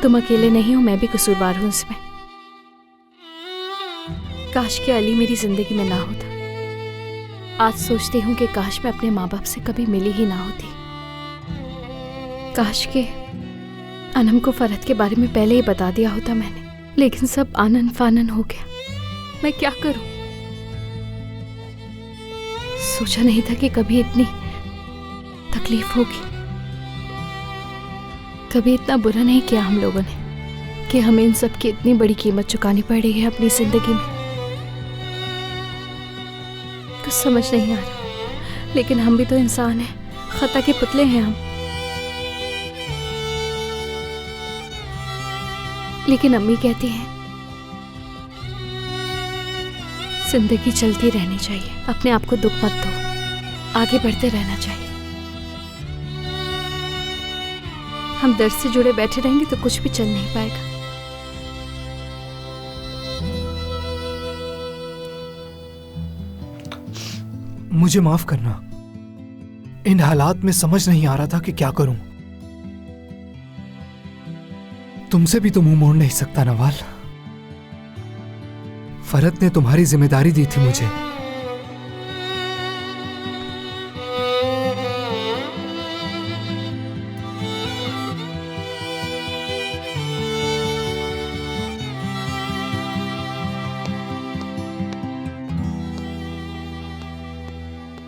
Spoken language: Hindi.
तुम अकेले नहीं हो, मैं भी कसूरवार हूं इसमें। काश के अली मेरी जिंदगी में ना होता। आज सोचती हूँ कि काश मैं अपने माँ बाप से कभी मिली ही ना होती। काश के अनम को फरहत के बारे में पहले ही बता दिया होता मैंने, लेकिन सब आनन फानन हो गया। मैं क्या करूं? सोचा नहीं था कि कभी इतनी तकलीफ होगी। कभी इतना बुरा नहीं किया हम लोगों ने कि हमें इन सब की इतनी बड़ी कीमत चुकानी पड़ रही है अपनी जिंदगी में। कुछ समझ नहीं आ रहा, लेकिन हम भी तो इंसान हैं, खता के पुतले हैं हम। लेकिन अम्मी कहती हैं जिंदगी चलती रहनी चाहिए, अपने आप को दुख मत दो, आगे बढ़ते रहना चाहिए। हम दर्द से जुड़े बैठे रहेंगे तो कुछ भी चल नहीं पाएगा। मुझे माफ करना, इन हालात में समझ नहीं आ रहा था कि क्या करूं। तुमसे भी तो मुंह मोड़ नहीं सकता नवाल। फरहत ने तुम्हारी जिम्मेदारी दी थी मुझे।